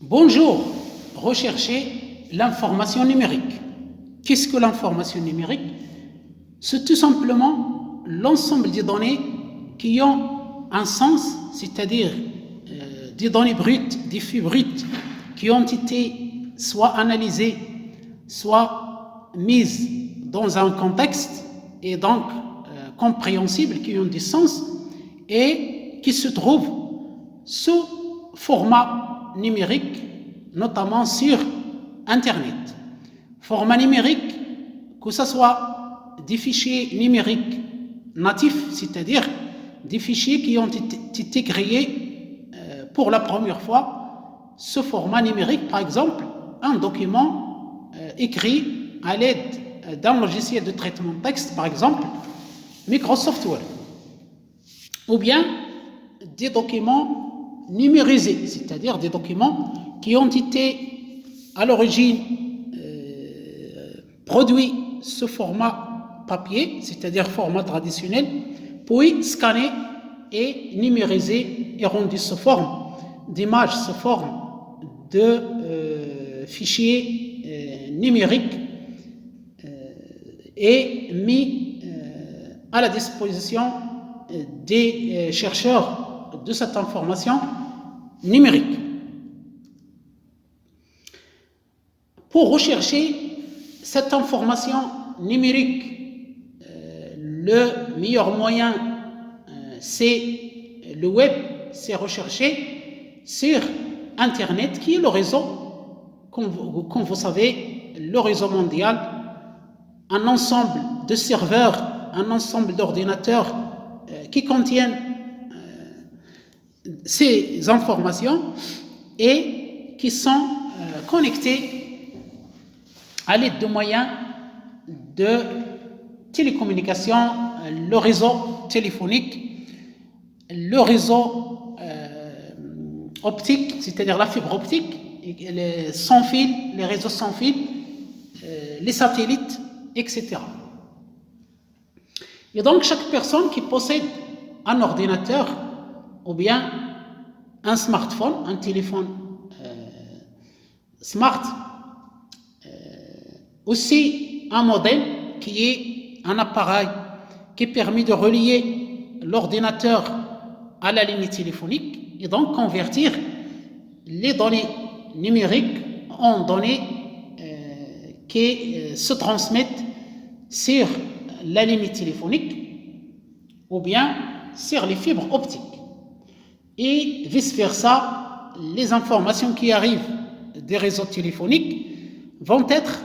Bonjour, recherchez l'information numérique. Qu'est-ce que l'information numérique? C'est tout simplement l'ensemble des données qui ont un sens, c'est-à-dire des données brutes, des faits bruts qui ont été soit analysées, soit mises dans un contexte et donc compréhensibles, qui ont du sens et qui se trouvent sous format numérique, notamment sur Internet. Format numérique, que ce soit des fichiers numériques natifs, c'est-à-dire des fichiers qui ont été créés pour la première fois. Ce format numérique, par exemple, un document écrit à l'aide d'un logiciel de traitement de texte, par exemple, Microsoft Word, ou bien des documents numérisés, c'est-à-dire des documents qui ont été à l'origine produits sous format papier, c'est-à-dire format traditionnel, puis scannés et numérisés et rendus sous forme d'images, sous forme de fichiers numériques et mis à la disposition des chercheurs de cette information numérique. Pour rechercher cette information numérique, le meilleur moyen, c'est le web, c'est rechercher sur Internet, qui est le réseau, comme vous savez, le réseau mondial, un ensemble de serveurs, un ensemble d'ordinateurs qui contiennent ces informations et qui sont connectés à l'aide de moyens de télécommunication, le réseau téléphonique, le réseau optique, c'est-à-dire la fibre optique, les sans fil, les réseaux sans fil, les satellites, etc. Et donc chaque personne qui possède un ordinateur ou bien un smartphone, un téléphone smart, aussi un modem qui est un appareil qui permet de relier l'ordinateur à la ligne téléphonique et donc convertir les données numériques en données qui se transmettent sur la ligne téléphonique ou bien sur les fibres optiques. Et vice-versa, les informations qui arrivent des réseaux téléphoniques vont être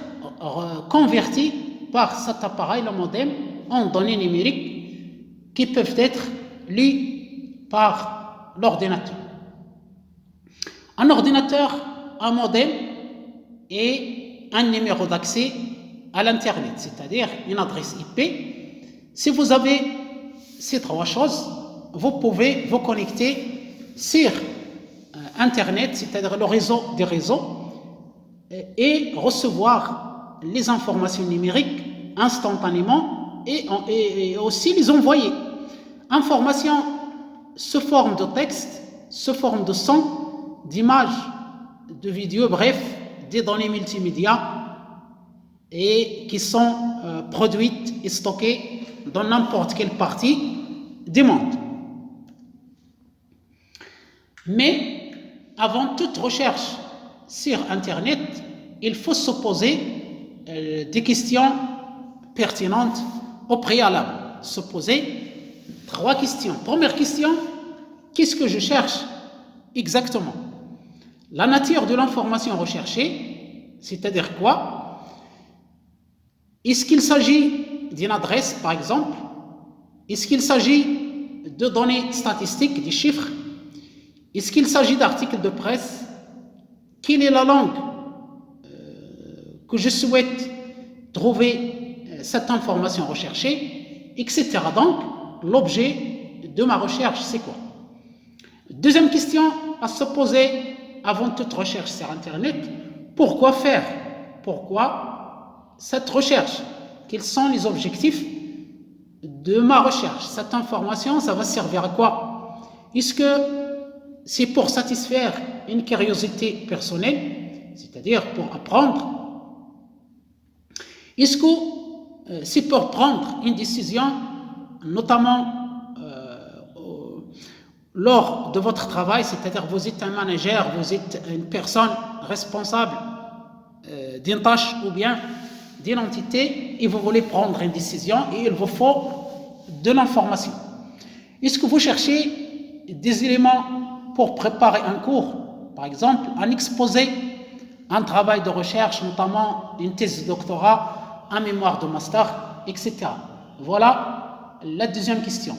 converties par cet appareil, le modem, en données numériques qui peuvent être lues par l'ordinateur. Un ordinateur, un modem et un numéro d'accès à l'Internet, c'est-à-dire une adresse IP. Si vous avez ces trois choses, vous pouvez vous connecter sur Internet, c'est-à-dire le réseau des réseaux, et recevoir les informations numériques instantanément et aussi les envoyer. Informations sous forme de texte, sous forme de son, d'images, de vidéos, bref, des données multimédia et qui sont produites et stockées dans n'importe quelle partie du monde. Mais avant toute recherche sur Internet, il faut se poser des questions pertinentes au préalable. Se poser 3 questions. Première question, qu'est-ce que je cherche exactement? La nature de l'information recherchée, c'est-à-dire quoi? Est-ce qu'il s'agit d'une adresse, par exemple? Est-ce qu'il s'agit de données statistiques, des chiffres? Est-ce qu'il s'agit d'articles de presse? Quelle est la langue que je souhaite trouver cette information recherchée, etc. Donc, l'objet de ma recherche, c'est quoi? Deuxième question à se poser avant toute recherche sur Internet, pourquoi faire? Pourquoi cette recherche? Quels sont les objectifs de ma recherche? Cette information, ça va servir à quoi? Est-ce que c'est pour satisfaire une curiosité personnelle, c'est-à-dire pour apprendre. Est-ce que c'est pour prendre une décision, notamment lors de votre travail, c'est-à-dire vous êtes un manager, vous êtes une personne responsable d'une tâche ou bien d'une entité et vous voulez prendre une décision et il vous faut de l'information. Est-ce que vous cherchez des éléments pour préparer un cours, par exemple un exposé, un travail de recherche, notamment une thèse de doctorat, un mémoire de master, etc. Voilà la deuxième question.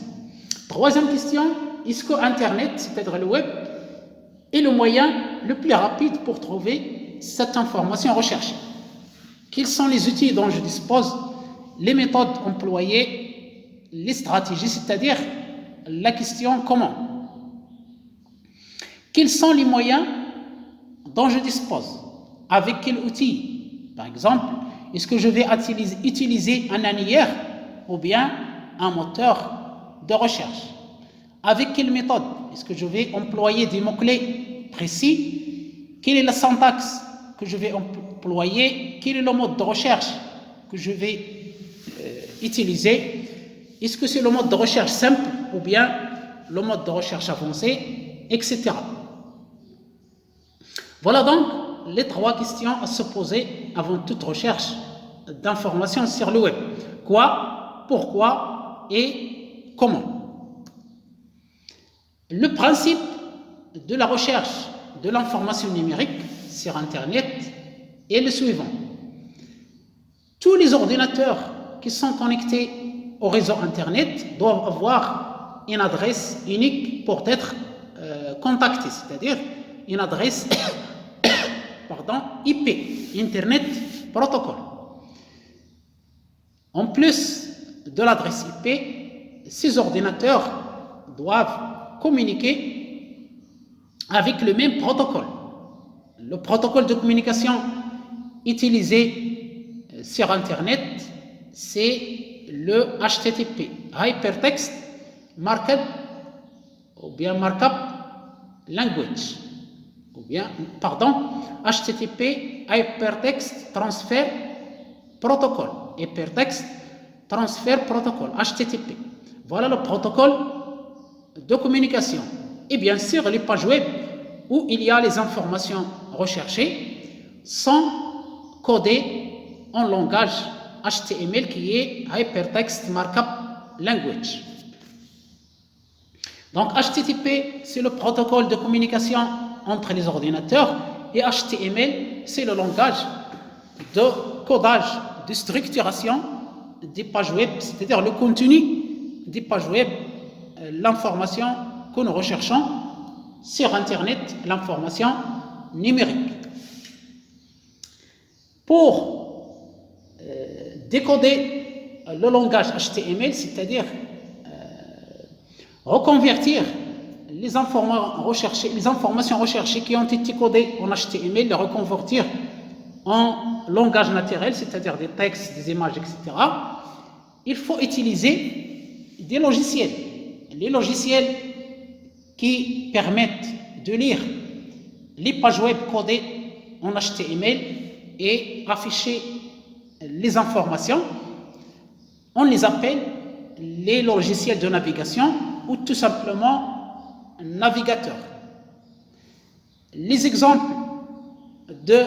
Troisième question, est-ce que Internet, c'est-à-dire le web, est le moyen le plus rapide pour trouver cette information recherchée? Quels sont les outils dont je dispose, les méthodes employées, les stratégies, c'est-à-dire la question comment? Quels sont les moyens dont je dispose? Avec quel outil? Par exemple, est-ce que je vais utiliser un annuaire ou bien un moteur de recherche? Avec quelle méthode? Est-ce que je vais employer des mots-clés précis? Quelle est la syntaxe que je vais employer? Quel est le mode de recherche que je vais utiliser? Est-ce que c'est le mode de recherche simple ou bien le mode de recherche avancé, etc. Voilà donc les trois questions à se poser avant toute recherche d'informations sur le web. Quoi, pourquoi et comment? Le principe de la recherche de l'information numérique sur Internet est le suivant. Tous les ordinateurs qui sont connectés au réseau Internet doivent avoir une adresse unique pour être contactés, c'est-à-dire une adresse IP, Internet Protocol. En plus de l'adresse IP, ces ordinateurs doivent communiquer avec le même protocole. Le protocole de communication utilisé sur Internet, c'est le HTTP, Hypertext Markup ou bien Markup Language, ou bien, HTTP Hypertext Transfer Protocol, Hypertext Transfer Protocol, HTTP. Voilà le protocole de communication. Et bien sûr, les pages web où il y a les informations recherchées sont codées en langage HTML qui est Hypertext Markup Language. Donc HTTP, c'est le protocole de communication entre les ordinateurs et HTML, c'est le langage de codage, de structuration des pages web, c'est-à-dire le contenu des pages web, l'information que nous recherchons sur Internet, l'information numérique. Pour décoder le langage HTML, c'est-à-dire reconvertir les informations recherchées qui ont été codées en HTML, les reconvertir en langage naturel, c'est-à-dire des textes, des images, etc. Il faut utiliser des logiciels. Les logiciels qui permettent de lire les pages web codées en HTML et afficher les informations, on les appelle les logiciels de navigation ou tout simplement navigateurs. Les exemples de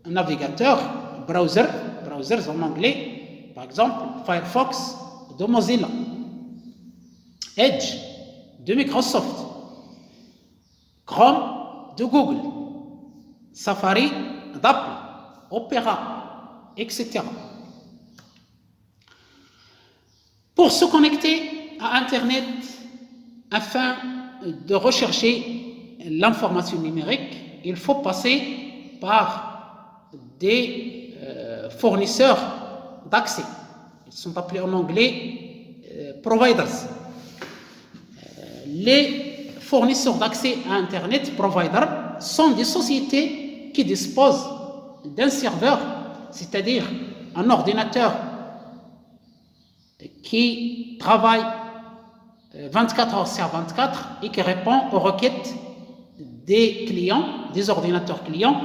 navigateurs, browsers en anglais, par exemple Firefox de Mozilla, Edge de Microsoft, Chrome de Google, Safari d'Apple, Opera, etc. Pour se connecter à Internet afin de rechercher l'information numérique, il faut passer par des fournisseurs d'accès. Ils sont appelés en anglais providers. Les fournisseurs d'accès à Internet, providers, sont des sociétés qui disposent d'un serveur, c'est-à-dire un ordinateur qui travaille 24 heures sur 24 et qui répond aux requêtes des clients, des ordinateurs clients.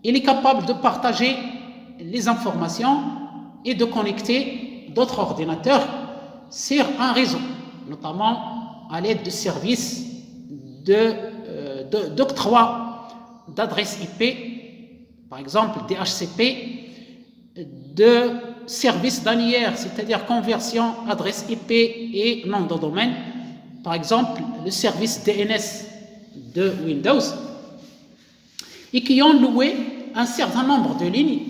Il est capable de partager les informations et de connecter d'autres ordinateurs sur un réseau, notamment à l'aide de services d'octroi d'adresses IP, par exemple DHCP, de services d'annuaire, c'est-à-dire conversion adresse IP et nom de domaine, par exemple le service DNS de Windows, et qui ont loué un certain nombre de lignes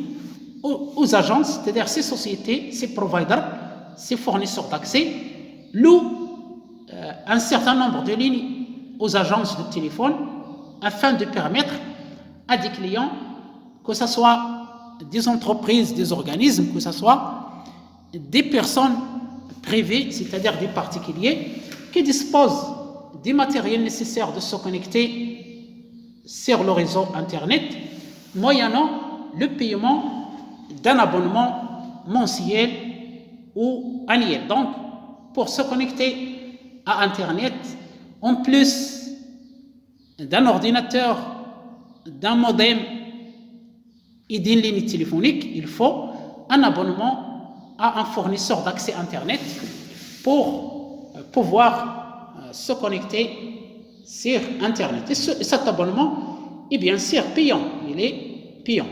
aux agences, c'est-à-dire ces sociétés, ces providers, ces fournisseurs d'accès, louent un certain nombre de lignes aux agences de téléphone afin de permettre à des clients, que ce soit des entreprises, des organismes, que ce soit des personnes privées, c'est-à-dire des particuliers, qui disposent des matériels nécessaires de se connecter sur le réseau Internet, moyennant le paiement d'un abonnement mensuel ou annuel. Donc, pour se connecter à Internet, en plus d'un ordinateur, d'un modem et d'une ligne téléphonique, il faut un abonnement à un fournisseur d'accès Internet pour pouvoir se connecter sur Internet. Et cet abonnement est bien sûr payant, il est payant.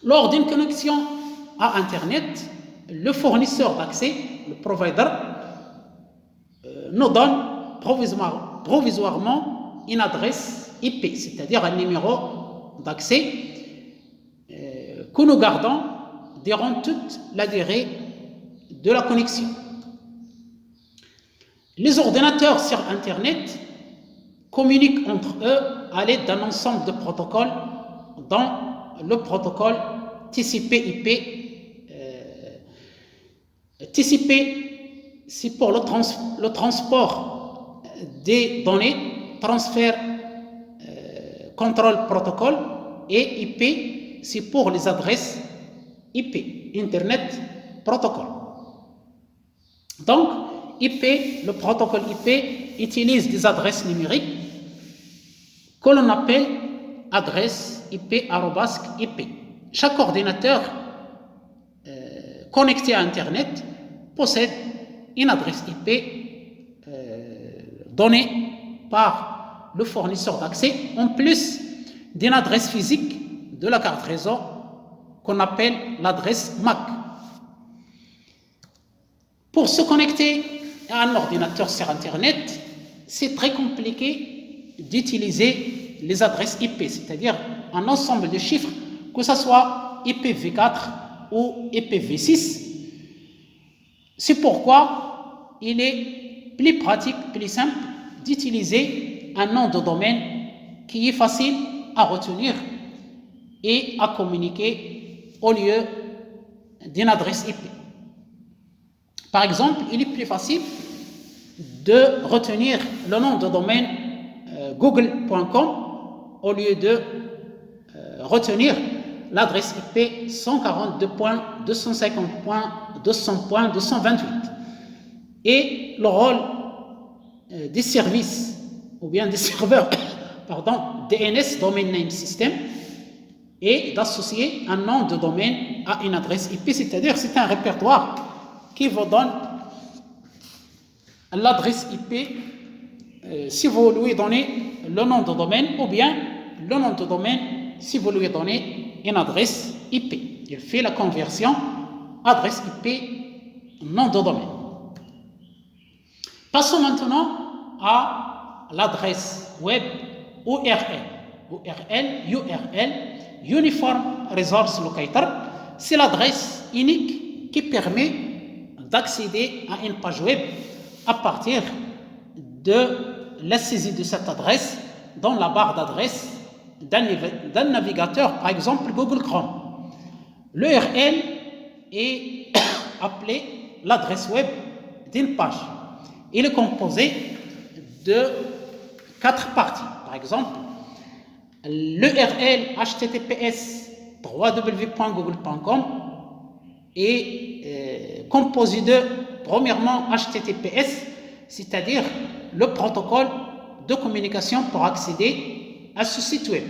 Lors d'une connexion à Internet, le fournisseur d'accès, le provider, nous donne provisoirement une adresse IP, c'est-à-dire un numéro d'accès que nous gardons durant toute la durée de la connexion. Les ordinateurs sur Internet communiquent entre eux à l'aide d'un ensemble de protocoles, dont le protocole TCP/IP. TCP, c'est pour le transport des données, transfert control protocole, et IP, c'est pour les adresses IP, Internet Protocol. Donc, IP, le protocole IP, utilise des adresses numériques que l'on appelle adresse IP, @IP. Chaque ordinateur connecté à Internet possède une adresse IP donnée par le fournisseur d'accès, en plus d'une adresse physique de la carte réseau qu'on appelle l'adresse MAC. Pour se connecter à un ordinateur sur Internet, c'est très compliqué d'utiliser les adresses IP, c'est-à-dire un ensemble de chiffres, que ce soit IPv4 ou IPv6. C'est pourquoi il est plus pratique, plus simple d'utiliser un nom de domaine qui est facile à retenir et à communiquer au lieu d'une adresse IP. Par exemple, il est plus facile de retenir le nom de domaine google.com au lieu de retenir l'adresse IP 142.250.200.228. Et le rôle des services ou bien des serveurs DNS, Domain Name System, est d'associer un nom de domaine à une adresse IP, c'est-à-dire c'est un répertoire qui vous donne l'adresse IP si vous lui donnez le nom de domaine, ou bien le nom de domaine si vous lui donnez une adresse IP. Il fait la conversion adresse IP, nom de domaine. Passons maintenant à l'adresse web URL. URL, Uniform Resource Locator, c'est l'adresse unique qui permet d'accéder à une page web à partir de la saisie de cette adresse dans la barre d'adresse d'un navigateur, par exemple Google Chrome. L'URL est appelé l'adresse web d'une page. Il est composé de 4 parties. Par exemple, l'URL https www.google.com est composé de premièrement, HTTPS, c'est-à-dire le protocole de communication pour accéder à ce site web.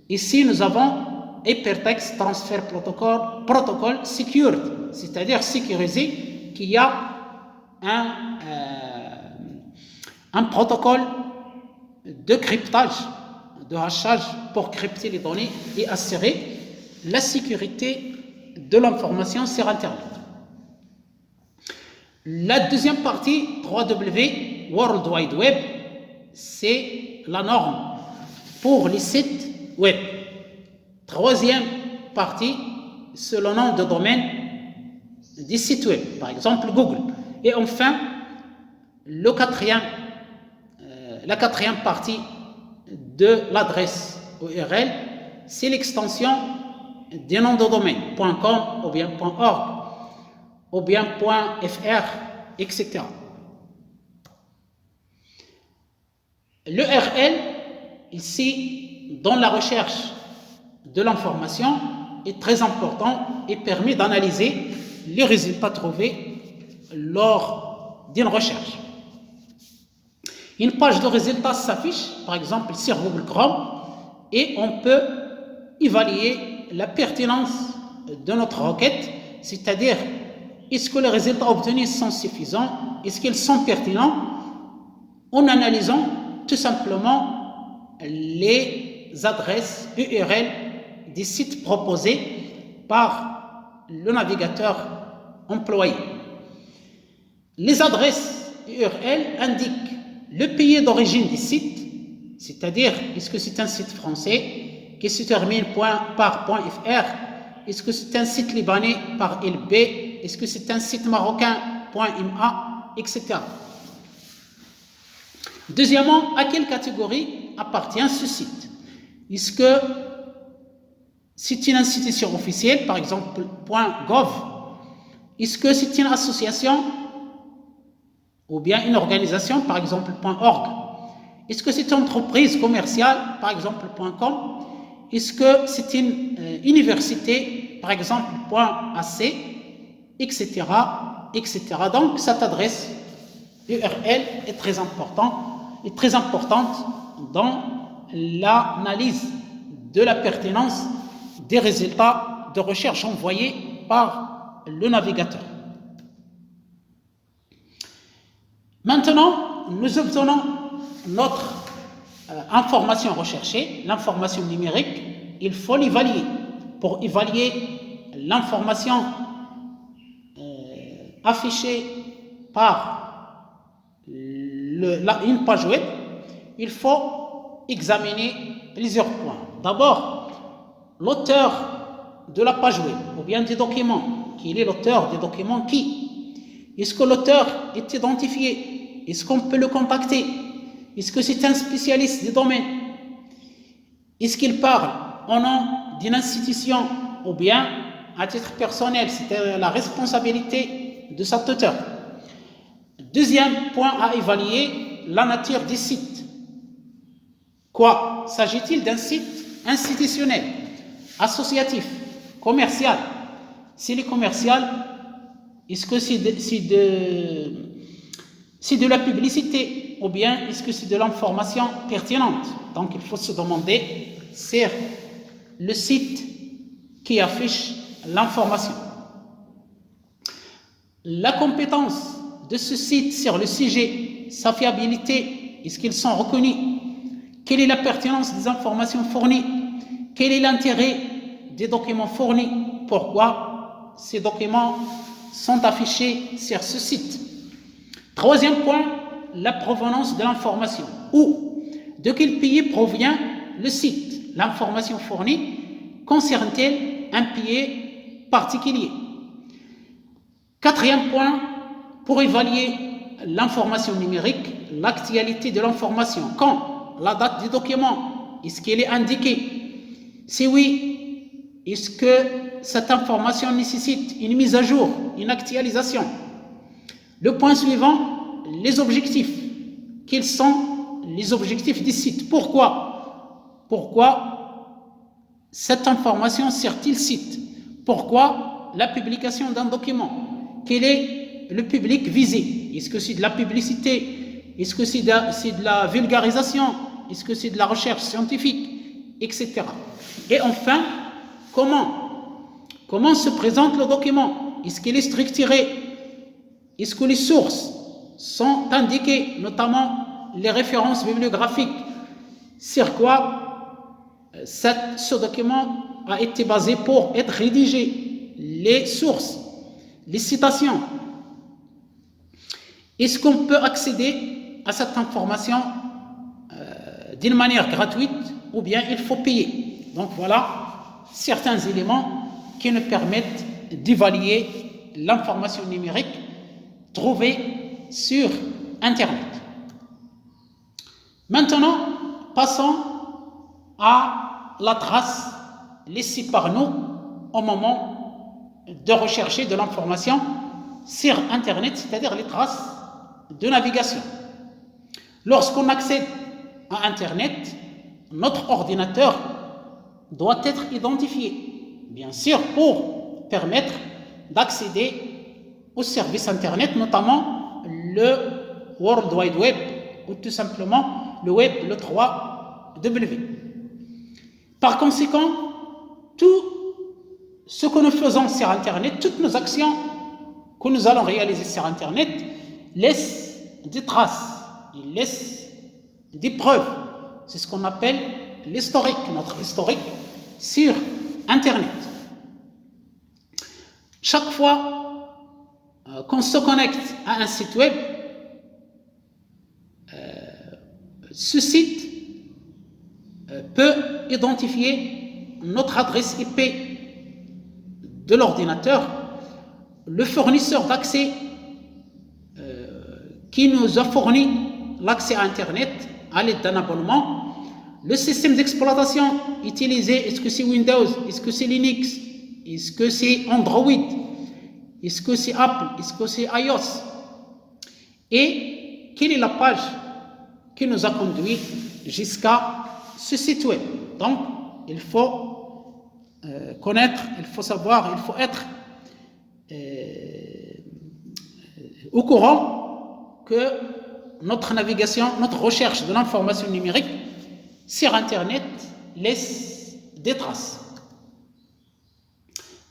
Ici, nous avons Hypertext Transfer Protocol Secured, c'est-à-dire sécurisé, qui a un protocole de cryptage, de hachage pour crypter les données et assurer la sécurité de l'information sur Internet. La deuxième partie, 3W, World Wide Web, c'est la norme pour les sites web. Troisième partie, c'est le nom de domaine des sites web, par exemple Google. Et enfin, la quatrième partie de l'adresse URL, c'est l'extension des noms de domaine, .com ou bien .org ou bien .fr, etc. L'URL, ici, dans la recherche de l'information, est très important et permet d'analyser les résultats trouvés lors d'une recherche. Une page de résultats s'affiche, par exemple, sur Google Chrome, et on peut évaluer la pertinence de notre requête, c'est-à-dire est-ce que les résultats obtenus sont suffisants, est-ce qu'ils sont pertinents, en analysant tout simplement les adresses URL des sites proposés par le navigateur employé. Les adresses URL indiquent le pays d'origine du site, c'est-à-dire est-ce que c'est un site français qui se termine par .fr, est-ce que c'est un site libanais par LB, est-ce que c'est un site marocain .ma, etc. Deuxièmement, à quelle catégorie appartient ce site? Est-ce que c'est une institution officielle, par exemple .gov? Est-ce que c'est une association ou bien une organisation, par exemple .org? Est-ce que c'est une entreprise commerciale, par exemple .com? Est-ce que c'est une université, par exemple .ac, etc., etc. Donc, cette adresse URL est très importante dans l'analyse de la pertinence des résultats de recherche envoyés par le navigateur. Maintenant, nous obtenons notre information recherchée, l'information numérique. Il faut l'évaluer. Pour évaluer l'information affichée par une page web, il faut examiner plusieurs points. D'abord, l'auteur de la page web ou bien du document. Qui est l'auteur des documents? Qui? Est-ce que l'auteur est identifié? Est-ce qu'on peut le contacter? Est-ce que c'est un spécialiste du domaine? Est-ce qu'il parle au nom d'une institution ou bien à titre personnel? C'est la responsabilité de cet auteur. Deuxième point à évaluer, la nature du site. Quoi? S'agit-il d'un site institutionnel, associatif, commercial? S'il est commercial, est-ce que c'est de la publicité ou bien est-ce que c'est de l'information pertinente? Donc il faut se demander, c'est le site qui affiche l'information. La compétence de ce site sur le sujet, sa fiabilité, est-ce qu'ils sont reconnus? Quelle est la pertinence des informations fournies? Quel est l'intérêt des documents fournis? Pourquoi ces documents sont affichés sur ce site? Troisième point, la provenance de l'information. Où? De quel pays provient le site? L'information fournie concerne-t-elle un pays particulier? Quatrième point, pour évaluer l'information numérique, l'actualité de l'information. Quand? La date du document, est-ce qu'elle est indiquée? Si oui, est-ce que cette information nécessite une mise à jour, une actualisation? Le point suivant, les objectifs. Quels sont les objectifs du site? Pourquoi cette information sert-il site? Pourquoi la publication d'un document? Quel est le public visé? Est-ce que c'est de la publicité? Est-ce que c'est de la vulgarisation? Est-ce que c'est de la recherche scientifique? Etc. Et enfin, comment se présente le document? Est-ce qu'il est structuré? Est-ce que les sources sont indiquées, notamment les références bibliographiques? Sur quoi ce document a été basé pour être rédigé? Les sources, les citations. Est-ce qu'on peut accéder à cette information d'une manière gratuite ou bien il faut payer? Donc voilà certains éléments qui nous permettent d'évaluer l'information numérique trouvée sur Internet. Maintenant, passons à la trace laissée par nous au moment de rechercher de l'information sur Internet, c'est-à-dire les traces de navigation. Lorsqu'on accède à Internet, notre ordinateur doit être identifié, bien sûr, pour permettre d'accéder aux services Internet, notamment le World Wide Web, ou tout simplement le web, le 3W. Par conséquent, tout ce que nous faisons sur Internet, toutes nos actions que nous allons réaliser sur Internet laissent des traces, ils laissent des preuves. C'est ce qu'on appelle l'historique, notre historique sur Internet. Chaque fois qu'on se connecte à un site web, ce site peut identifier notre adresse IP de l'ordinateur, le fournisseur d'accès qui nous a fourni l'accès à Internet à l'aide d'un abonnement, le système d'exploitation utilisé, est-ce que c'est Windows, est-ce que c'est Linux, est-ce que c'est Android, est-ce que c'est Apple, est-ce que c'est iOS, et quelle est la page qui nous a conduit jusqu'à ce site web. Donc, il faut connaître, il faut savoir, il faut être au courant que notre navigation, notre recherche de l'information numérique sur Internet laisse des traces.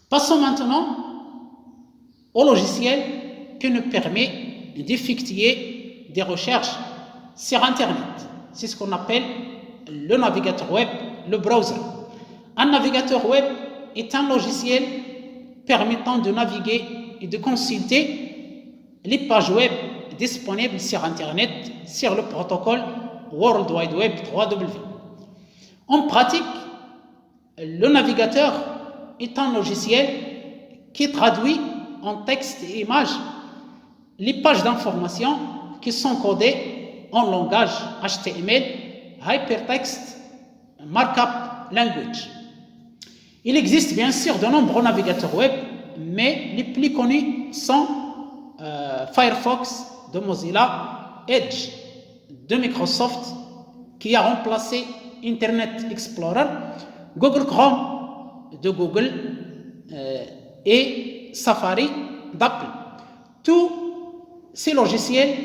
Passons maintenant au logiciel qui nous permet d'effectuer des recherches sur Internet. C'est ce qu'on appelle le navigateur web, le browser. Un navigateur web est un logiciel permettant de naviguer et de consulter les pages web disponibles sur Internet sur le protocole World Wide Web 3W. En pratique, le navigateur est un logiciel qui traduit en texte et images les pages d'information qui sont codées en langage HTML, Hypertext Markup Language. Il existe bien sûr de nombreux navigateurs web, mais les plus connus sont Firefox de Mozilla, Edge de Microsoft qui a remplacé Internet Explorer, Google Chrome de Google et Safari d'Apple. Tous ces logiciels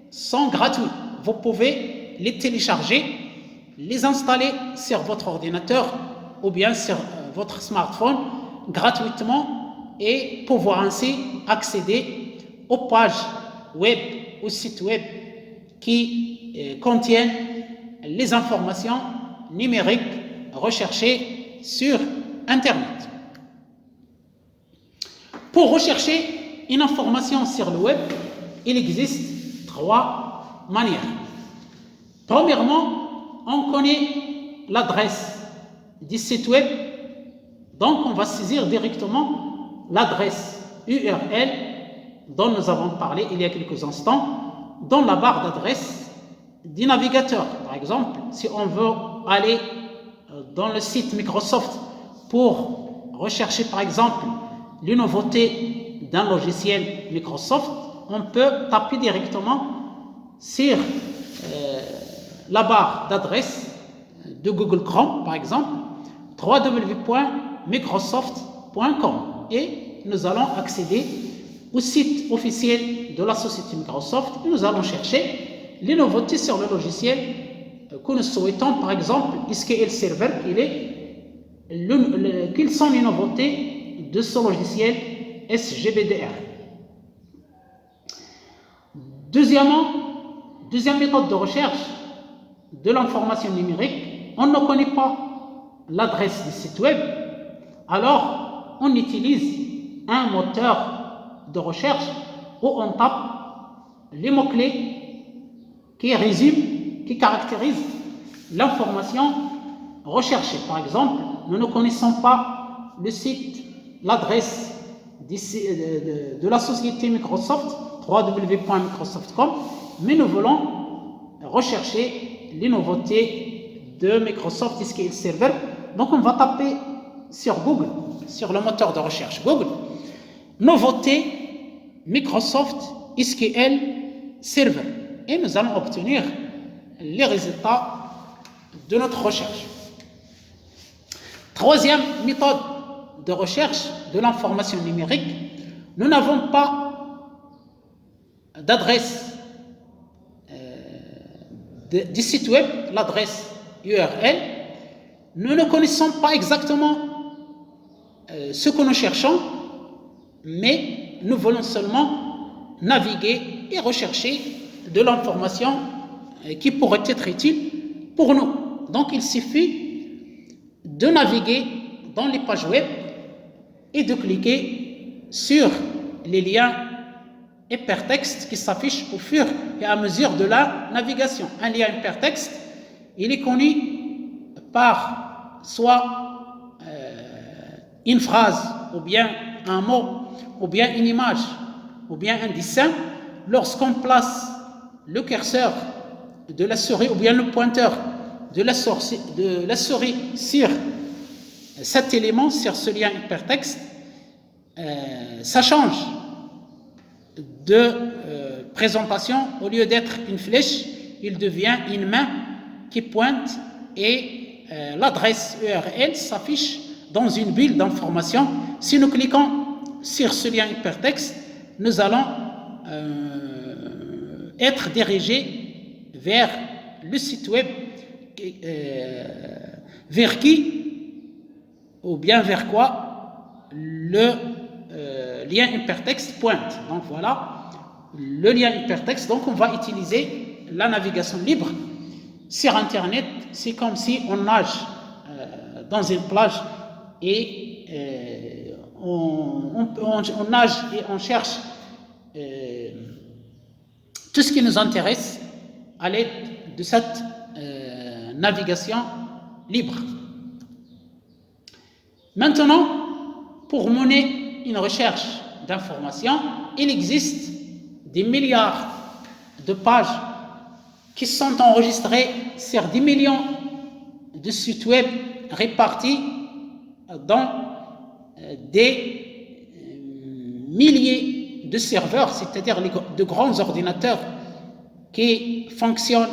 sont gratuits. Vous pouvez les télécharger, les installer sur votre ordinateur ou bien sur votre smartphone gratuitement et pouvoir ainsi accéder aux pages web, aux sites web qui contiennent les informations numériques recherchées sur Internet. Pour rechercher une information sur le web, il existe 3 manières. Premièrement, on connaît l'adresse du site web, donc on va saisir directement l'adresse URL dont nous avons parlé il y a quelques instants dans la barre d'adresse du navigateur. Par exemple, si on veut aller dans le site Microsoft pour rechercher par exemple les nouveautés d'un logiciel Microsoft, on peut taper directement sur la barre d'adresse de Google Chrome, par exemple, www.microsoft.com, et nous allons accéder au site officiel de la société Microsoft et nous allons chercher les nouveautés sur le logiciel que nous souhaitons. Par exemple, SQL Server, quelles sont les nouveautés de ce logiciel SGBDR. Deuxième méthode de recherche de l'information numérique, on ne connaît pas l'adresse du site web, alors on utilise un moteur de recherche où on tape les mots-clés qui caractérisent l'information recherchée. Par exemple, nous ne connaissons pas le site, l'adresse de la société Microsoft, www.microsoft.com, mais nous voulons rechercher les nouveautés de Microsoft SQL Server. Donc on va taper sur Google, sur le moteur de recherche Google, nouveautés Microsoft SQL Server, et nous allons obtenir les résultats de notre recherche. Troisième méthode de recherche de l'information numérique, nous n'avons pas d'adresse du site web, l'adresse URL, nous ne connaissons pas exactement ce que nous cherchons, mais nous voulons seulement naviguer et rechercher de l'information qui pourrait être utile pour nous. Donc il suffit de naviguer dans les pages web et de cliquer sur les liens hypertexte qui s'affichent au fur et à mesure de la navigation. Un lien hypertexte, il est connu par soit une phrase, ou bien un mot, ou bien une image, ou bien un dessin. Lorsqu'on place le curseur de la souris, ou bien le pointeur de la souris sur cet élément, sur ce lien hypertexte, ça change de présentation. Au lieu d'être une flèche, il devient une main qui pointe et l'adresse URL s'affiche dans une bulle d'information. Si nous cliquons sur ce lien hypertexte, nous allons être dirigés vers le site web vers qui ou bien vers quoi le lien hypertexte pointe. Donc voilà le lien hypertexte. Donc on va utiliser la navigation libre sur Internet. C'est comme si on nage dans une plage et on nage et on cherche tout ce qui nous intéresse à l'aide de cette navigation libre. Maintenant, pour mener une recherche d'information, il existe des milliards de pages qui sont enregistrées sur 10 millions de sites web répartis dans des milliers de serveurs, c'est-à-dire de grands ordinateurs qui fonctionnent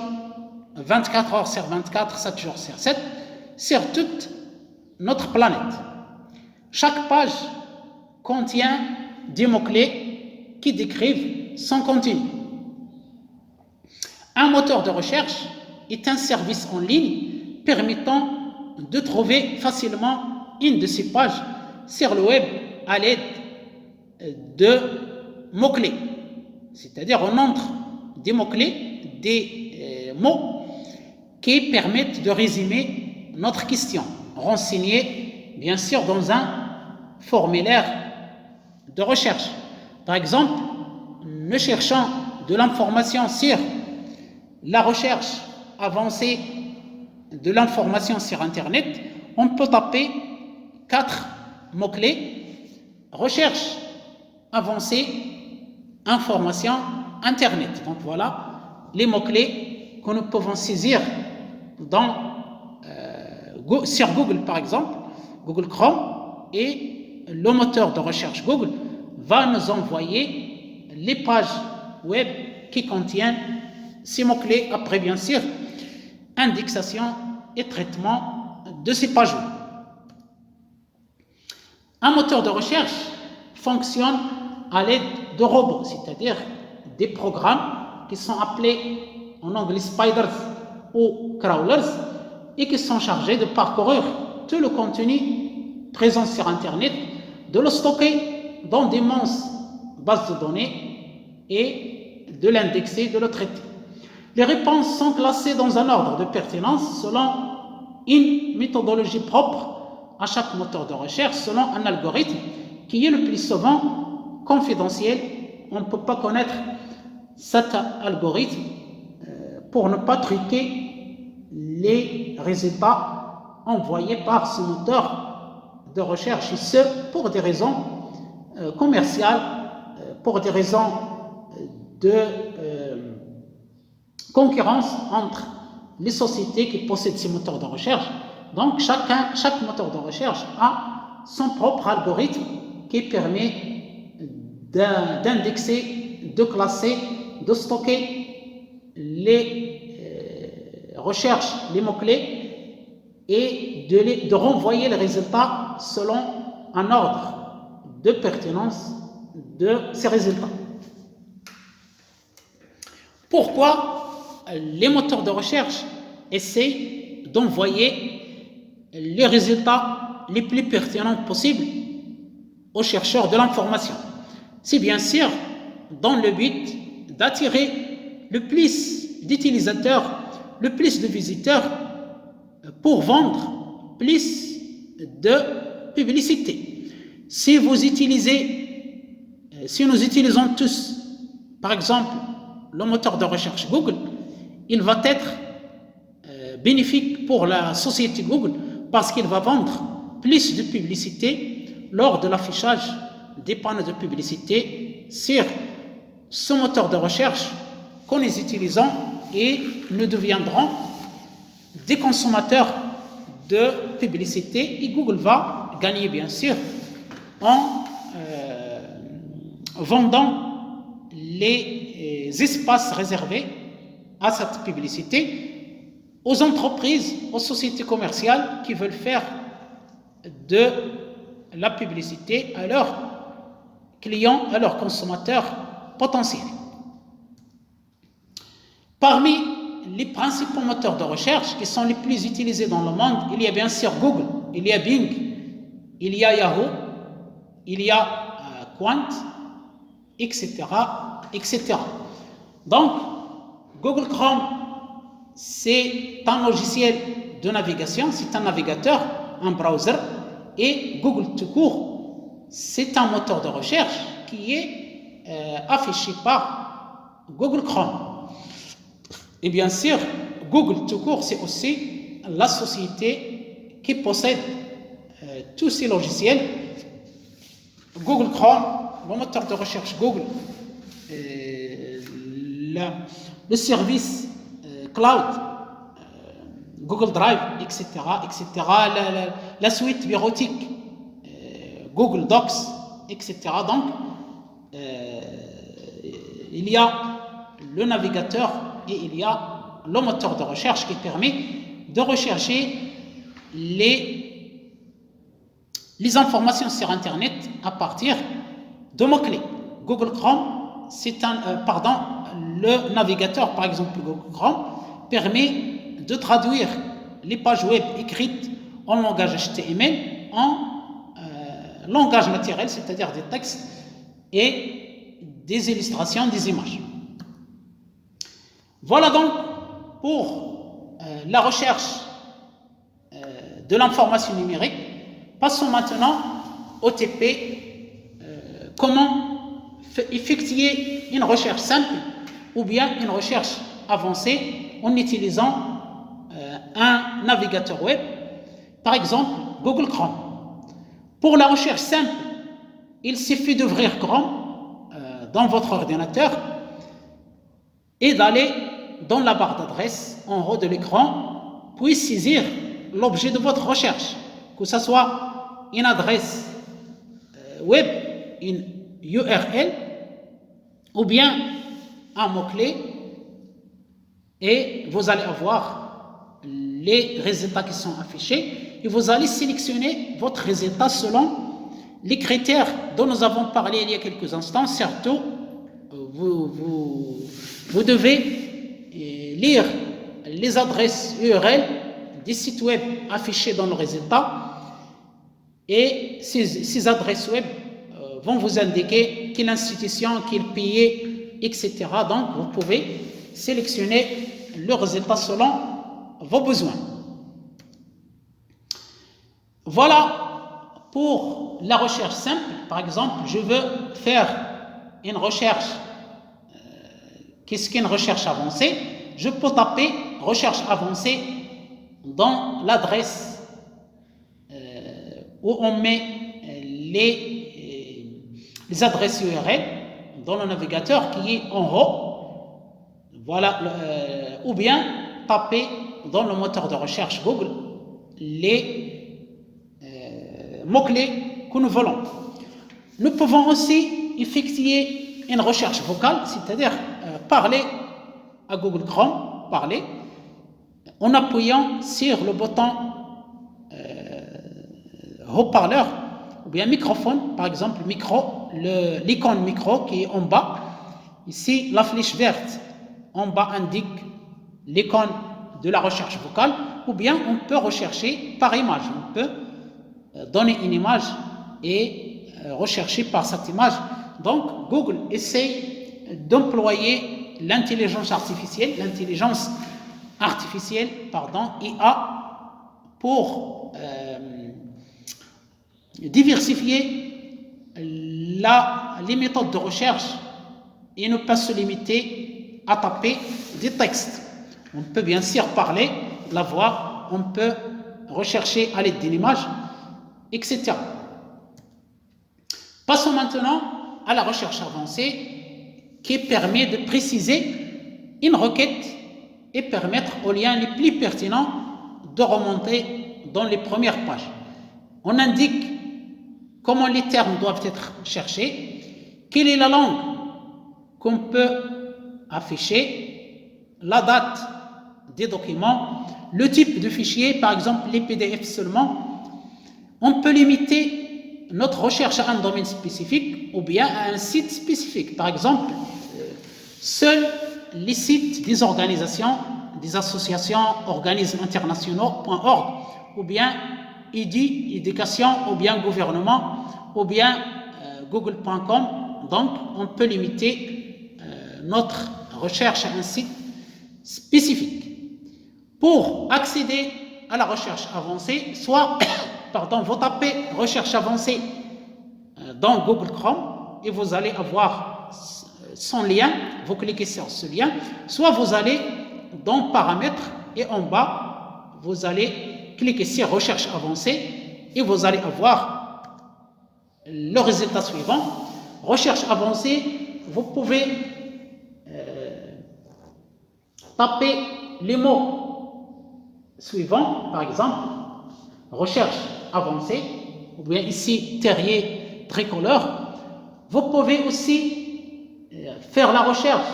24 heures sur 24, 7 jours sur 7, sur toute notre planète. Chaque page contient des mots-clés qui décrivent son contenu. Un moteur de recherche est un service en ligne permettant de trouver facilement une de ces pages sur le web à l'aide de mots-clés. C'est-à-dire on entre des mots-clés, des mots qui permettent de résumer notre question, renseignée bien sûr dans un formulaire de recherche. Par exemple, nous cherchons de l'information sur la recherche avancée de l'information sur Internet. On peut taper 4 mots-clés: recherche avancée, information, Internet. Donc voilà les mots-clés que nous pouvons saisir sur Google, par exemple, Google Chrome, et le moteur de recherche Google va nous envoyer les pages web qui contiennent ces mots-clés, après bien sûr indexation et traitement de ces pages web. Un moteur de recherche fonctionne à l'aide de robots, c'est-à-dire des programmes qui sont appelés en anglais spiders ou crawlers et qui sont chargés de parcourir tout le contenu présent sur Internet, de le stocker dans d'immenses bases de données et de l'indexer, de le traiter. Les réponses sont classées dans un ordre de pertinence selon une méthodologie propre à chaque moteur de recherche, selon un algorithme qui est le plus souvent confidentiel. On ne peut pas connaître cet algorithme pour ne pas truquer les résultats envoyés par ce moteur de recherche, et ce pour des raisons commerciales, pour des raisons de concurrence entre les sociétés qui possèdent ces moteurs de recherche. Donc chaque moteur de recherche a son propre algorithme qui permet d'indexer, de classer, de stocker les recherches, les mots-clés, et de renvoyer les résultats selon un ordre de pertinence de ces résultats. Pourquoi les moteurs de recherche essaient d'envoyer les résultats les plus pertinents possibles aux chercheurs de l'information? C'est bien sûr dans le but d'attirer le plus d'utilisateurs, le plus de visiteurs pour vendre plus de publicité. Si nous utilisons tous, par exemple, le moteur de recherche Google, il va être bénéfique pour la société Google parce qu'il va vendre plus de publicité lors de l'affichage des panneaux de publicité sur ce moteur de recherche que nous utilisons, et nous deviendrons des consommateurs de publicité, et Google va gagner bien sûr en vendant les espaces réservés à cette publicité aux entreprises, aux sociétés commerciales qui veulent faire de la publicité à leurs clients, à leurs consommateurs potentiels. Parmi les principaux moteurs de recherche qui sont les plus utilisés dans le monde, il y a bien sûr Google, il y a Bing, il y a Yahoo, il y a Quant, etc., etc. Donc, Google Chrome, c'est un logiciel de navigation, c'est un navigateur, un browser, et Google tout court, c'est un moteur de recherche qui est affiché par Google Chrome. Et bien sûr, Google tout court, c'est aussi la société qui possède tous ces logiciels. Google Chrome, le moteur de recherche Google, le service cloud, Google Drive, etc., etc., la suite bureautique, Google Docs, etc. Donc, il y a le navigateur et il y a le moteur de recherche qui permet de rechercher les informations sur Internet à partir de mots-clés. Google Chrome, le navigateur, par exemple Google Chrome, permet de traduire les pages web écrites en langage HTML en langage naturel, c'est-à-dire des textes et des illustrations, des images. Voilà donc pour la recherche de l'information numérique. Passons maintenant au TP. Comment effectuer une recherche simple ou bien une recherche avancée en utilisant un navigateur web, par exemple Google Chrome. Pour la recherche simple, il suffit d'ouvrir Chrome dans votre ordinateur et d'aller dans la barre d'adresse en haut de l'écran, puis saisir l'objet de votre recherche, que ce soit une adresse web, une URL ou bien un mot-clé, et vous allez avoir les résultats qui sont affichés et vous allez sélectionner votre résultat selon les critères dont nous avons parlé il y a quelques instants, surtout vous devez lire les adresses URL des sites web affichés dans le résultat, et ces adresses web vont vous indiquer quelle institution, quel pays, etc. Donc, vous pouvez sélectionner le résultat selon vos besoins. Voilà pour la recherche simple. Par exemple, je veux faire une recherche. Qu'est-ce qu'une recherche avancée? Je peux taper recherche avancée dans l'adresse où on met les adresses URL dans le navigateur qui est en haut. Voilà, ou bien taper dans le moteur de recherche Google les mots-clés que nous voulons. Nous pouvons aussi effectuer une recherche vocale, c'est-à-dire parler à Google Chrome, parler, en appuyant sur le bouton haut-parleur ou bien microphone, par exemple micro, l'icône micro qui est en bas. Ici, la flèche verte en bas indique l'icône de la recherche vocale, ou bien on peut rechercher par image. On peut donner une image et rechercher par cette image. Donc, Google essaye d'employer l'intelligence artificielle, IA, pour diversifier les méthodes de recherche et ne pas se limiter à taper des textes. On peut bien sûr parler, la voix, on peut rechercher à l'aide d'une image, etc. Passons maintenant à la recherche avancée qui permet de préciser une requête et permettre aux liens les plus pertinents de remonter dans les premières pages. On indique comment les termes doivent être cherchés, quelle est la langue qu'on peut afficher, la date des documents, le type de fichier, par exemple les PDF seulement. On peut limiter notre recherche à un domaine spécifique ou bien à un site spécifique. Par exemple, seuls les sites des organisations, des associations, organismes internationaux.org ou bien EDI, éducation, ou bien gouvernement, ou bien google.com. Donc, on peut limiter notre recherche à un site spécifique. Pour accéder à la recherche avancée, vous tapez recherche avancée dans Google Chrome et vous allez avoir son lien, vous cliquez sur ce lien, soit vous allez dans paramètres et en bas, vous allez cliquez sur recherche avancée et vous allez avoir le résultat suivant. Recherche avancée, vous pouvez taper les mots suivants, par exemple, recherche avancée, ou bien ici terrier tricolore. Vous pouvez aussi faire la recherche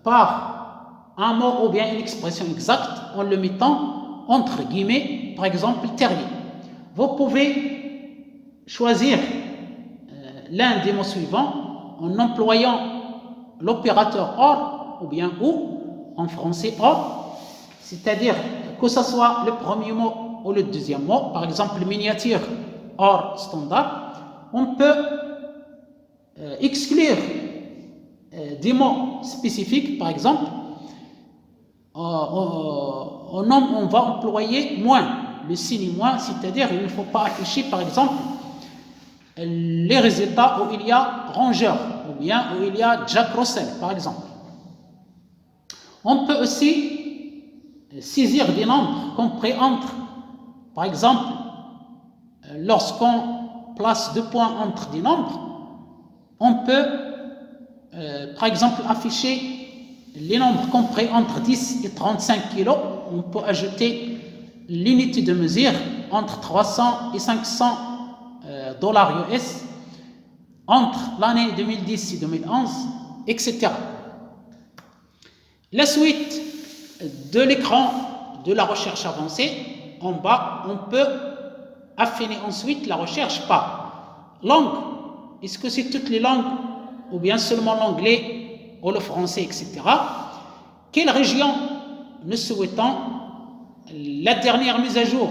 par un mot ou bien une expression exacte en le mettant entre guillemets, par exemple terrier. Vous pouvez choisir l'un des mots suivants en employant l'opérateur OR ou bien OU en français OR, c'est-à-dire que ce soit le premier mot ou le deuxième mot, par exemple miniature OR standard. On peut exclure des mots spécifiques, par exemple on va employer moins, le signe moins, c'est-à-dire il ne faut pas afficher par exemple les résultats où il y a rangeur ou bien où il y a Jack Russell par exemple. On peut aussi saisir des nombres compris entre, par exemple, lorsqu'on place 2 points entre des nombres, on peut par exemple afficher les nombres compris entre 10 et 35 kg. On peut ajouter l'unité de mesure entre 300 et 500 dollars US, entre l'année 2010 et 2011, etc. La suite de l'écran de la recherche avancée, en bas, on peut affiner ensuite la recherche par langue. Est-ce que c'est toutes les langues ou bien seulement l'anglais ou le français, etc. Quelle région nous souhaitons la dernière mise à jour,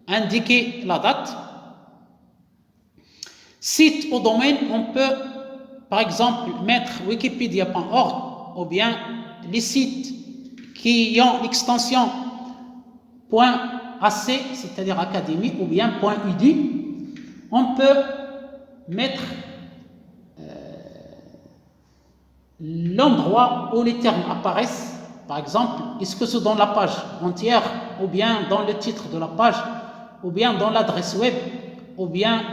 indiquer la date. Site ou domaine, on peut par exemple mettre wikipedia.org ou bien les sites qui ont l'extension .ac, c'est-à-dire académie, ou bien .edu. On peut mettre l'endroit où les termes apparaissent. Par exemple, est-ce que c'est dans la page entière, ou bien dans le titre de la page, ou bien dans l'adresse web, ou bien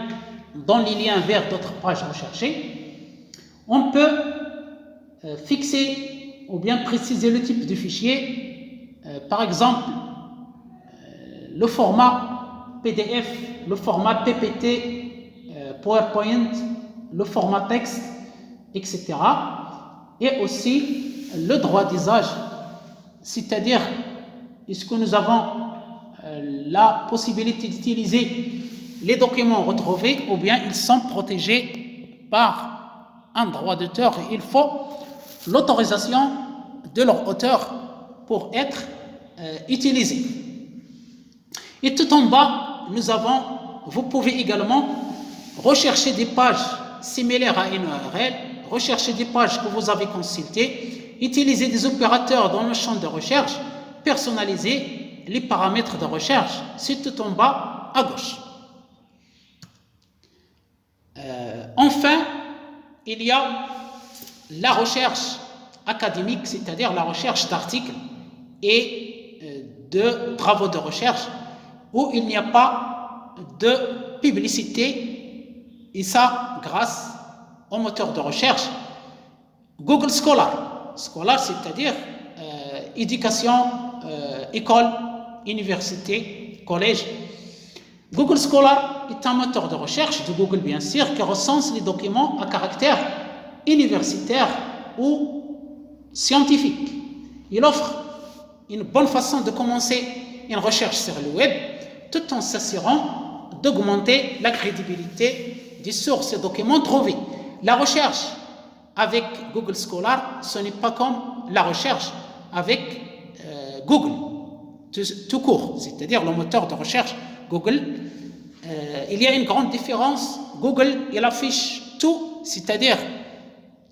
dans les liens vers d'autres pages recherchées. On peut fixer ou bien préciser le type de fichier. Par exemple, le format PDF, le format PPT, PowerPoint, le format texte, etc. Et aussi le droit d'usage, c'est-à-dire est-ce que nous avons la possibilité d'utiliser les documents retrouvés ou bien ils sont protégés par un droit d'auteur. Il faut l'autorisation de leur auteur pour être utilisés. Et tout en bas, vous pouvez également rechercher des pages similaires à une URL, rechercher des pages que vous avez consultées, utiliser des opérateurs dans le champ de recherche, personnaliser les paramètres de recherche. C'est tout en bas à gauche. Enfin, il y a la recherche académique, c'est-à-dire la recherche d'articles et de travaux de recherche où il n'y a pas de publicité, et ça grâce au moteur de recherche Google Scholar. Scholar, c'est-à-dire éducation, école, université, collège. Google Scholar est un moteur de recherche de Google, bien sûr, qui recense les documents à caractère universitaire ou scientifique. Il offre une bonne façon de commencer une recherche sur le web, tout en s'assurant d'augmenter la crédibilité des sources et documents trouvés. La recherche avec Google Scholar, ce n'est pas comme la recherche avec Google, tout court, c'est-à-dire le moteur de recherche Google. Il y a une grande différence. Google, il affiche tout, c'est-à-dire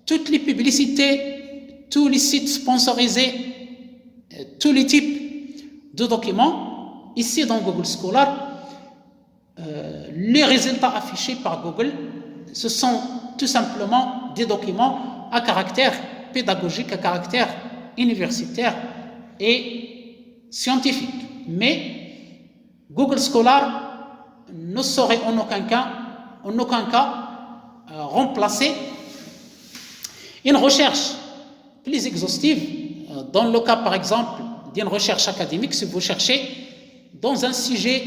toutes les publicités, tous les sites sponsorisés, tous les types de documents. Ici, dans Google Scholar, les résultats affichés par Google, ce sont tout simplement des documents à caractère pédagogique, à caractère universitaire et scientifique. Mais Google Scholar ne saurait en aucun cas remplacer une recherche plus exhaustive. Dans le cas, par exemple, d'une recherche académique, si vous cherchez dans un sujet,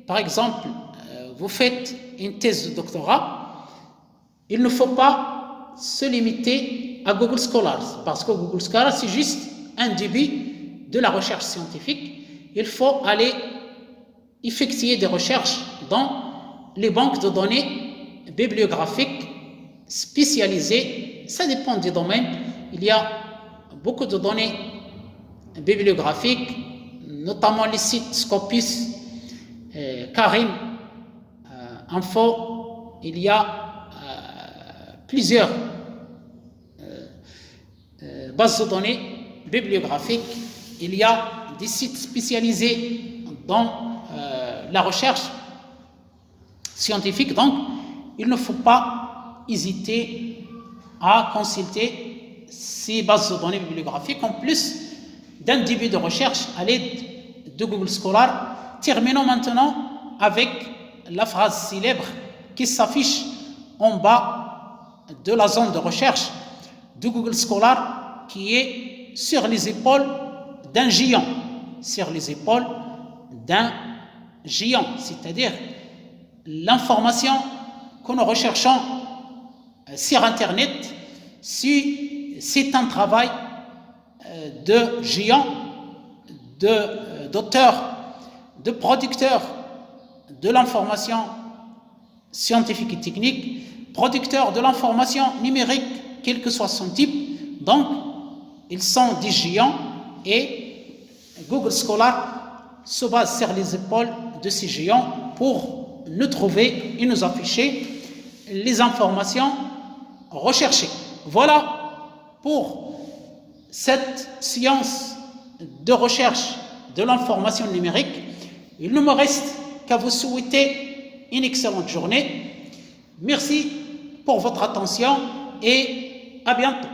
par exemple, vous faites une thèse de doctorat, il ne faut pas se limiter à Google Scholar, parce que Google Scholar, c'est juste un début de la recherche scientifique. Il faut aller effectuer des recherches dans les banques de données bibliographiques spécialisées. Ça dépend des domaines. Il y a beaucoup de données bibliographiques, notamment les sites Scopus, Karim, Info. Il y a plusieurs bases de données bibliographiques. Il y a des sites spécialisés dans la recherche scientifique. Donc, il ne faut pas hésiter à consulter ces bases de données bibliographiques en plus d'un début de recherche à l'aide de Google Scholar. Terminons maintenant avec la phrase célèbre qui s'affiche en bas de la zone de recherche de Google Scholar, qui est sur les épaules d'un géant. Sur les épaules d'un géant, c'est-à-dire l'information que nous recherchons sur Internet, si c'est un travail de géant, d'auteur, de producteur de l'information scientifique et technique, producteurs de l'information numérique, quel que soit son type. Donc, ils sont des géants et Google Scholar se base sur les épaules de ces géants pour nous trouver et nous afficher les informations recherchées. Voilà pour cette science de recherche de l'information numérique. Il ne me reste qu'à vous souhaiter une excellente journée. Merci pour votre attention et à bientôt.